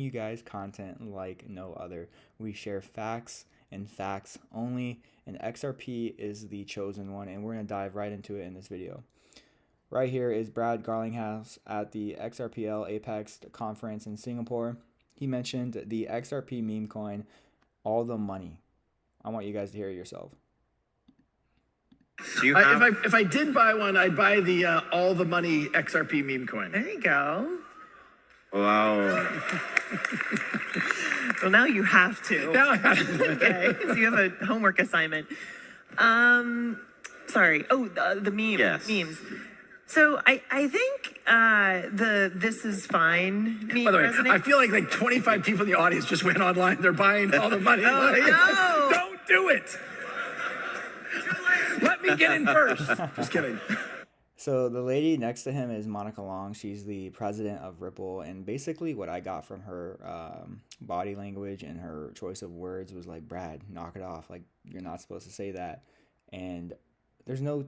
You guys content like no other. We share facts and facts only, and XRP is the chosen one, and we're going to dive right into it in this video. Right here is Brad Garlinghouse at the XRPL Apex conference in Singapore. He mentioned the XRP meme coin, all the money. I want you guys to hear it yourself. If I did buy one, I'd buy the all the money XRP meme coin. There you go. Wow. Well, now you have to. Now I have to. Okay, so you have a homework assignment. Sorry. Oh, the meme. Yes. Memes. So I think the "this is fine" meme By the way, resonates. I feel like 25 people in the audience just went online. They're buying all the money. Oh, no. Don't do it. Let me get in first. Just kidding. So the lady next to him is Monica Long. She's the president of Ripple, and basically what I got from her body language and her choice of words was like, Brad, knock it off. Like, you're not supposed to say that. And there's no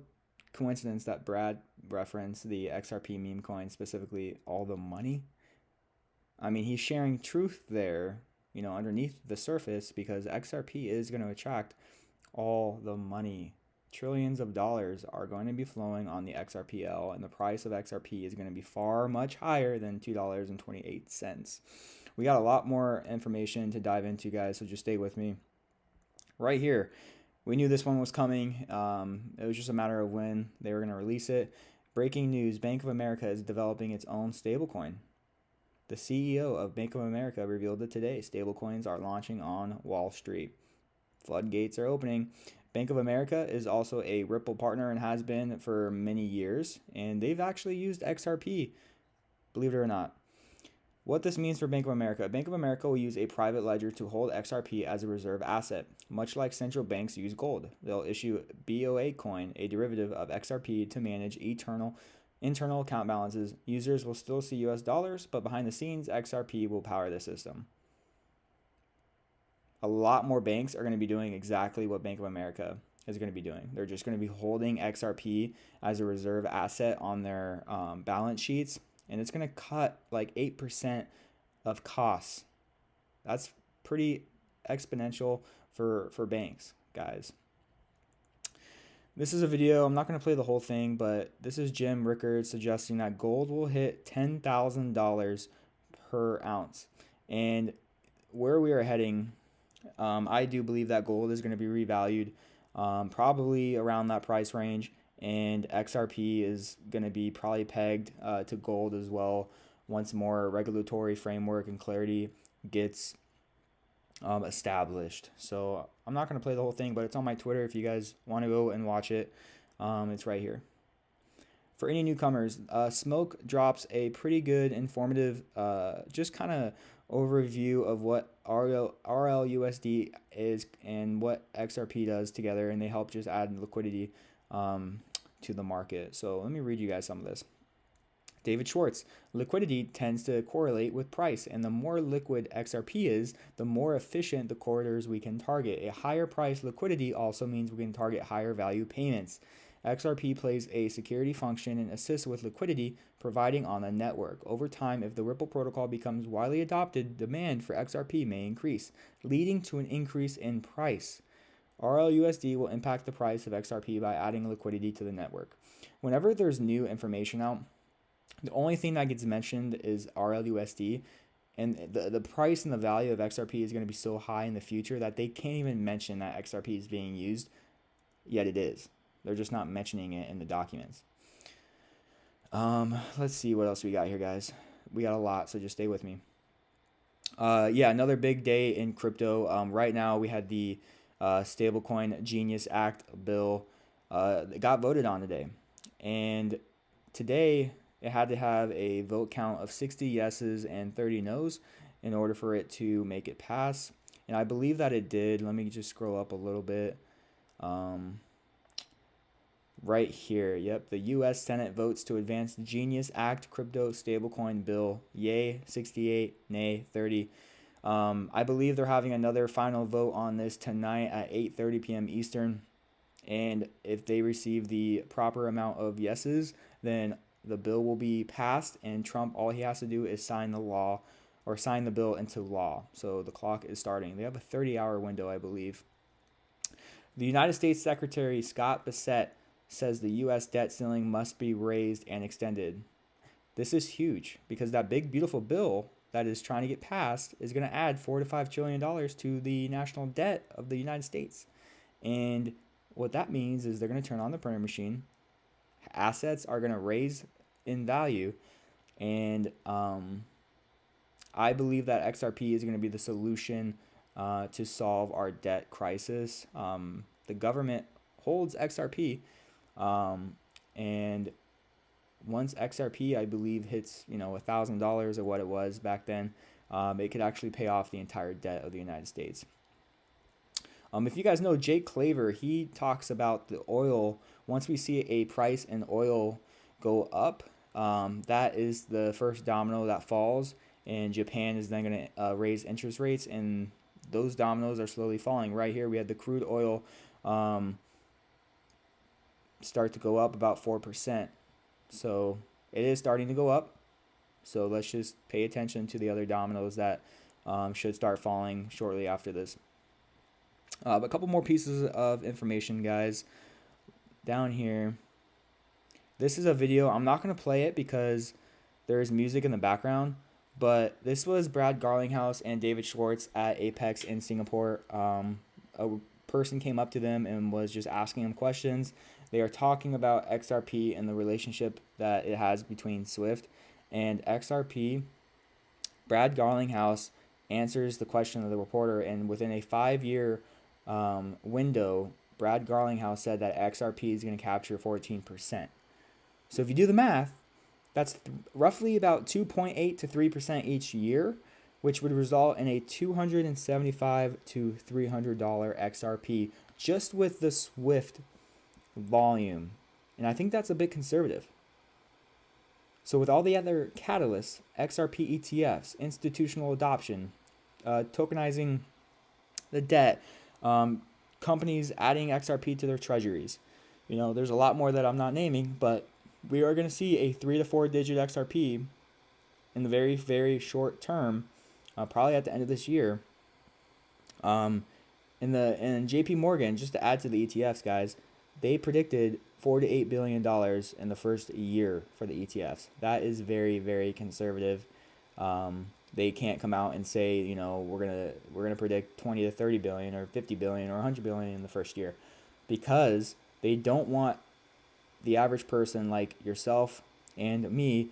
coincidence that Brad referenced the XRP meme coin, specifically all the money. I mean, he's sharing truth there, underneath the surface, because XRP is going to attract all the money. Trillions of dollars are going to be flowing on the XRPL, and the price of XRP is going to be far much higher than $2.28. We got a lot more information to dive into, guys, so just stay with me. Right here, we knew this one was coming. It was just a matter of when they were going to release it. Breaking news, Bank of America is developing its own stablecoin. The CEO of Bank of America revealed it today. Stablecoins are launching on Wall Street. Floodgates are opening. Bank of America is also a Ripple partner and has been for many years, and they've actually used XRP, believe it or not. What this means for Bank of America: Bank of America will use a private ledger to hold XRP as a reserve asset, much like central banks use gold. They'll issue BOA coin, a derivative of XRP, to manage internal account balances. Users will still see US dollars, but behind the scenes, XRP will power the system. A lot more banks are going to be doing exactly what Bank of America is going to be doing. They're just going to be holding XRP as a reserve asset on their balance sheets, and it's going to cut like 8% of costs. That's pretty exponential for banks, guys. This is a video. I'm not going to play the whole thing, but this is Jim Rickards suggesting that gold will hit $10,000 per ounce. And where we are heading, I do believe that gold is going to be revalued probably around that price range, and XRP is going to be probably pegged to gold as well once more regulatory framework and clarity gets established. So I'm not going to play the whole thing, but it's on my Twitter if you guys want to go and watch it. It's right here. For any newcomers, Smoke drops a pretty good, informative, just kind of overview of what RLUSD is and what XRP does together, and they help just add liquidity to the market. So let me read you guys some of this. David Schwartz: liquidity tends to correlate with price, and the more liquid XRP is, the more efficient the corridors we can target. A higher price liquidity also means we can target higher value payments. XRP plays a security function and assists with liquidity providing on the network. Over time, if the Ripple protocol becomes widely adopted, demand for XRP may increase, leading to an increase in price. RLUSD will impact the price of XRP by adding liquidity to the network. Whenever there's new information out, the only thing that gets mentioned is RLUSD, and the price and the value of XRP is going to be so high in the future that they can't even mention that XRP is being used, yet it is. They're just not mentioning it in the documents. Let's see what else we got here, guys. We got a lot, so just stay with me. Yeah, another big day in crypto. Right now, we had the Stablecoin Genius Act bill that got voted on today. And today, it had to have a vote count of 60 yeses and 30 nos in order for it to make it pass. And I believe that it did. Let me just scroll up a little bit. Right here, yep, the U.S. Senate votes to advance the Genius Act crypto stablecoin bill. Yay, 68, nay, 30. I believe they're having another final vote on this tonight at 8:30 p.m. Eastern. And if they receive the proper amount of yeses, then the bill will be passed, and Trump, all he has to do is sign the law or sign the bill into law. So the clock is starting. They have a 30-hour window, I believe. The United States Secretary Scott Bessent says the U.S. debt ceiling must be raised and extended. This is huge because that big, beautiful bill that is trying to get passed is going to add $4 to $5 trillion to the national debt of the United States. And what that means is they're going to turn on the printer machine. Assets are going to raise in value. And I believe that XRP is going to be the solution to solve our debt crisis. The government holds XRP, and once XRP, I believe, hits $1,000 or what it was back then, it could actually pay off the entire debt of the United States. If you guys know Jake Claver, he talks about the oil. Once we see a price in oil go up, that is the first domino that falls, and Japan is then going to raise interest rates, and those dominoes are slowly falling. Right here, we had the crude oil start to go up about 4%. So it is starting to go up. So let's just pay attention to the other dominoes that should start falling shortly after this. A couple more pieces of information, guys. Down here, this is a video. I'm not going to play it because there's music in the background. But this was Brad Garlinghouse and David Schwartz at Apex in Singapore. A person came up to them and was just asking them questions. They are talking about XRP and the relationship that it has between Swift and XRP. Brad Garlinghouse answers the question of the reporter, and within a 5-year window, Brad Garlinghouse said that XRP is going to capture 14%. So if you do the math, that's roughly about 2.8 to 3% each year, which would result in a $275 to $300 XRP just with the Swift volume. And I think that's a bit conservative. So with all the other catalysts, XRP ETFs, institutional adoption, tokenizing the debt, companies adding XRP to their treasuries, there's a lot more that I'm not naming, but we are going to see a 3 to 4 digit XRP in the very, very short term, probably at the end of this year. In JP Morgan, just to add to the ETFs, guys, they predicted $4 to $8 billion in the first year for the ETFs. That is very, very conservative. They can't come out and say, we're gonna predict 20 to 30 billion or 50 billion or 100 billion in the first year, because they don't want the average person like yourself and me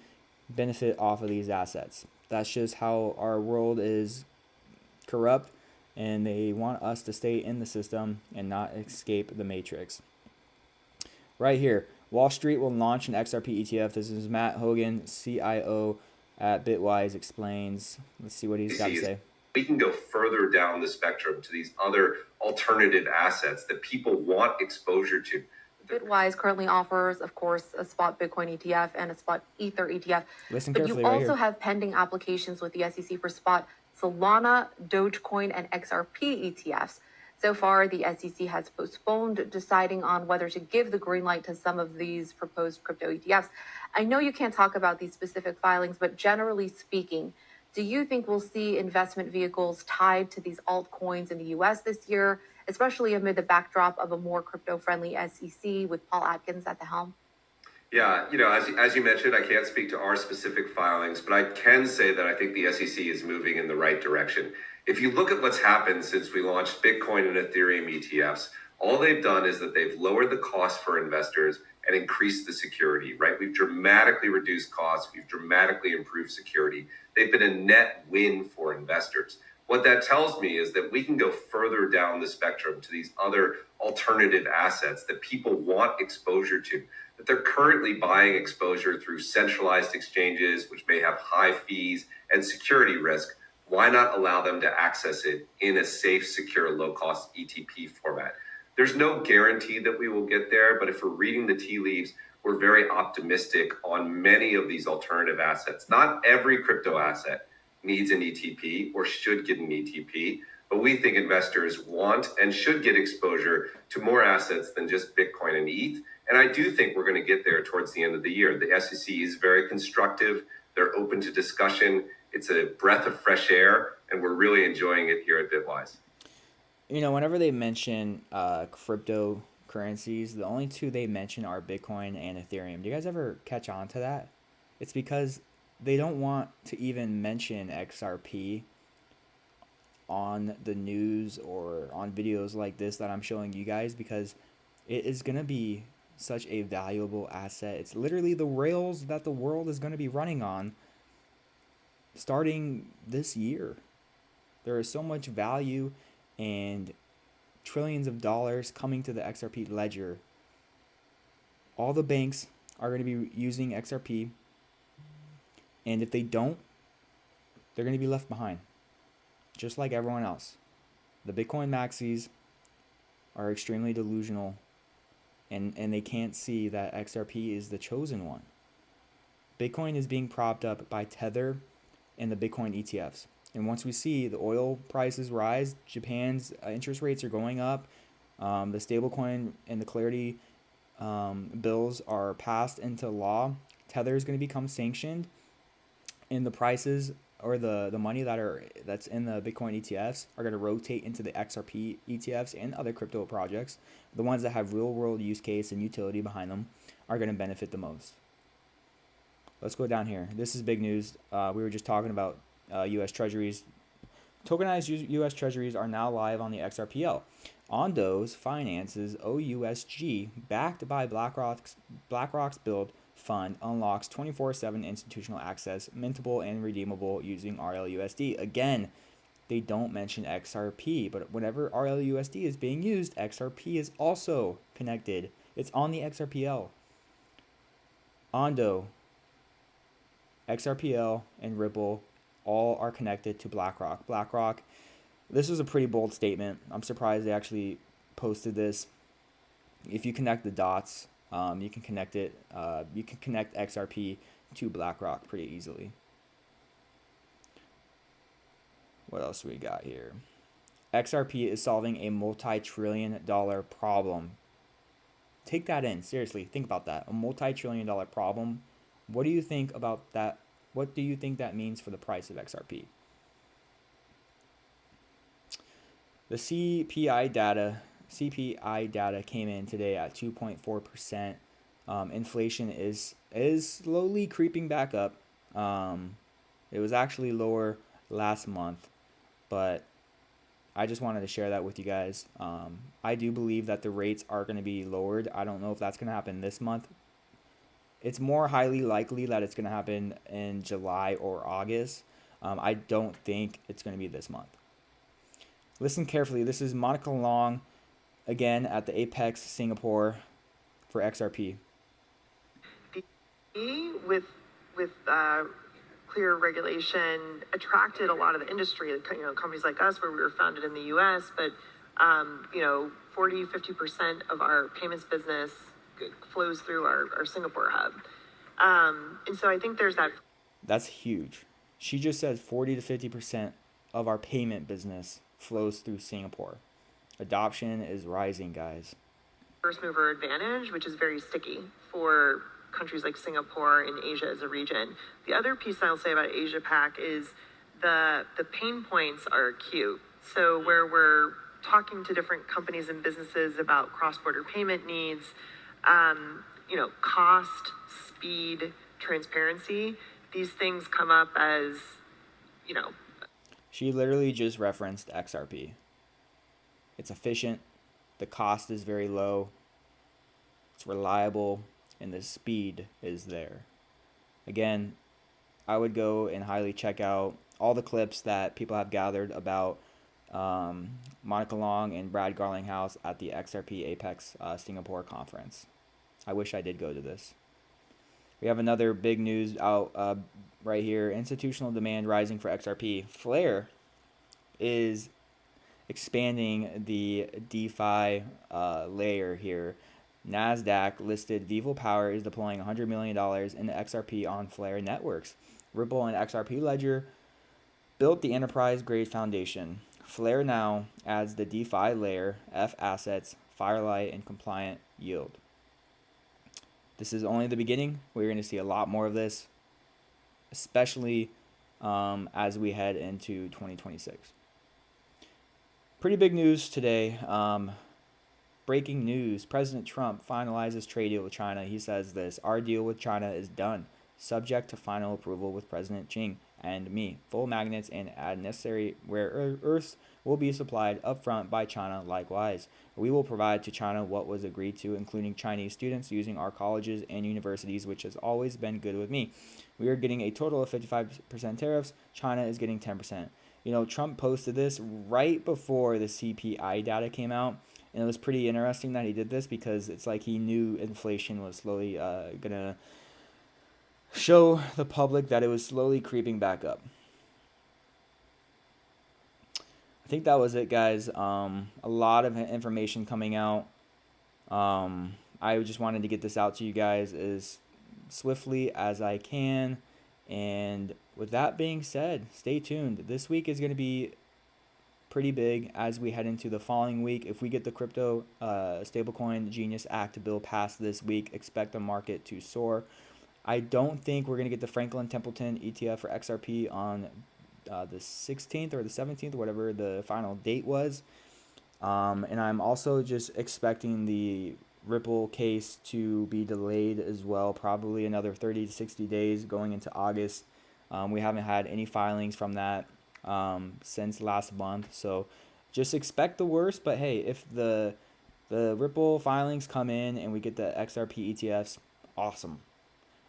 benefit off of these assets. That's just how our world is corrupt, and they want us to stay in the system and not escape the matrix. Right here, Wall Street will launch an XRP ETF. This is Matt Hogan, CIO at Bitwise, explains. Let's see what he's got to say. We can go further down the spectrum to these other alternative assets that people want exposure to. Bitwise currently offers, of course, a spot Bitcoin ETF and a spot Ether ETF. Listen but carefully you right also here. have pending applications with the SEC for spot Solana, Dogecoin, and XRP ETFs. So far, the SEC has postponed deciding on whether to give the green light to some of these proposed crypto ETFs. I know you can't talk about these specific filings, but generally speaking, do you think we'll see investment vehicles tied to these altcoins in the US this year, especially amid the backdrop of a more crypto-friendly SEC with Paul Atkins at the helm? Yeah, as you mentioned, I can't speak to our specific filings, but I can say that I think the SEC is moving in the right direction. If you look at what's happened since we launched Bitcoin and Ethereum ETFs, all they've done is that they've lowered the cost for investors and increased the security, right? We've dramatically reduced costs. We've dramatically improved security. They've been a net win for investors. What that tells me is that we can go further down the spectrum to these other alternative assets that people want exposure to, that they're currently buying exposure through centralized exchanges, which may have high fees and security risk. Why not allow them to access it in a safe, secure, low-cost ETP format? There's no guarantee that we will get there, but if we're reading the tea leaves, we're very optimistic on many of these alternative assets. Not every crypto asset needs an ETP or should get an ETP, but we think investors want and should get exposure to more assets than just Bitcoin and ETH. And I do think we're going to get there towards the end of the year. The SEC is very constructive. They're open to discussion. It's a breath of fresh air, and we're really enjoying it here at Bitwise. You know, whenever they mention cryptocurrencies, the only two they mention are Bitcoin and Ethereum. Do you guys ever catch on to that? It's because they don't want to even mention XRP on the news or on videos like this that I'm showing you guys, because it is going to be such a valuable asset. It's literally the rails that the world is going to be running on starting this year. There is so much value and trillions of dollars coming to the XRP ledger. All the banks are going to be using XRP, and if they don't, they're going to be left behind, just like everyone else. The Bitcoin maxis are extremely delusional, and they can't see that XRP is the chosen one. Bitcoin is being propped up by Tether and the Bitcoin ETFs. And once we see the oil prices rise, Japan's interest rates are going up, the stablecoin and the Clarity bills are passed into law, Tether is going to become sanctioned, and the prices or the money that's in the Bitcoin ETFs are going to rotate into the XRP ETFs and other crypto projects. The ones that have real world use case and utility behind them are going to benefit the most. Let's go down here. This is big news. We were just talking about U.S. Treasuries. Tokenized U.S. Treasuries are now live on the XRPL. Ondo's finances OUSG, backed by BlackRock's Build Fund, unlocks 24/7 institutional access, mintable and redeemable using RLUSD. Again, they don't mention XRP, but whenever RLUSD is being used, XRP is also connected. It's on the XRPL. Ondo, XRPL, and Ripple all are connected to BlackRock. BlackRock, this was a pretty bold statement. I'm surprised they actually posted this. If you connect the dots, you can connect it. You can connect XRP to BlackRock pretty easily. What else we got here? XRP is solving a multi-trillion-dollar problem. Take that in. Seriously, think about that. A multi-trillion-dollar problem. What do you think about that? What do you think that means for the price of XRP? The CPI data came in today at 2.4%. Inflation is slowly creeping back up. It was actually lower last month, but I just wanted to share that with you guys. I do believe that the rates are going to be lowered. I don't know if that's going to happen this month. It's more highly likely that it's going to happen in July or August. I don't think it's going to be this month. Listen carefully. This is Monica Long, again, at the Apex Singapore for XRP. With clear regulation attracted a lot of the industry, companies like us where we were founded in the U.S., but 40-50% of our payments business flows through our Singapore hub. And so I think there's that. That's huge. She just said 40 to 50% of our payment business flows through Singapore. Adoption is rising, guys. First mover advantage, which is very sticky for countries like Singapore and Asia as a region. The other piece I'll say about Asia Pac is the pain points are acute. So where we're talking to different companies and businesses about cross-border payment needs, cost, speed, transparency, these things come up as, She literally just referenced XRP. It's efficient, the cost is very low, it's reliable, and the speed is there. Again, I would go and highly check out all the clips that people have gathered about Monica Long and Brad Garlinghouse at the XRP Apex Singapore conference. I wish I did go to this. We have another big news out right here. Institutional demand rising for XRP. Flare is expanding the DeFi layer here. NASDAQ listed Vivo Power is deploying $100 million in XRP on Flare networks. Ripple and XRP Ledger built the enterprise-grade foundation. Flare now adds the DeFi layer, F assets, Firelight, and compliant yield. This is only the beginning. We're going to see a lot more of this, especially as we head into 2026. Pretty big news today. Breaking news: President Trump finalizes trade deal with China. He says this: "Our deal with China is done, subject to final approval with President Xi and me. Full magnets and necessary rare earths will be supplied upfront by China likewise. We will provide to China what was agreed to, including Chinese students using our colleges and universities, which has always been good with me. We are getting a total of 55% tariffs. China is getting 10%." You know, Trump posted this right before the CPI data came out. And it was pretty interesting that he did this because it's like he knew inflation was slowly going to show the public that it was slowly creeping back up. I think that was it, guys. A lot of information coming out. I just wanted to get this out to you guys as swiftly as I can. And with that being said, stay tuned. This week is going to be pretty big as we head into the following week. If we get the crypto stablecoin Genius Act bill passed this week, expect the market to soar. I don't think we're going to get the Franklin Templeton ETF for XRP on the 16th or the 17th, whatever the final date was. And I'm also just expecting the Ripple case to be delayed as well, probably another 30 to 60 days going into August. We haven't had any filings from that since last month, so just expect the worst. But hey, if the Ripple filings come in and we get the XRP ETFs, awesome.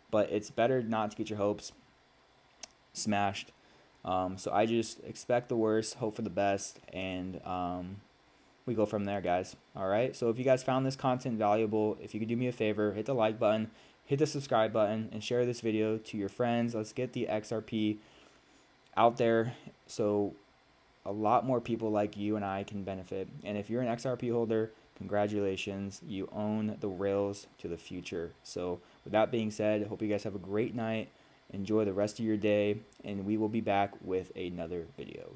But it's better not to get your hopes smashed. So I just expect the worst, hope for the best, and we go from there, guys. All right, so if you guys found this content valuable, if you could do me a favor, hit the like button, hit the subscribe button, and share this video to your friends. Let's get the XRP out there so a lot more people like you and I can benefit. And if you're an XRP holder, congratulations, you own the rails to the future. So with that being said, hope you guys have a great night, enjoy the rest of your day, and we will be back with another video.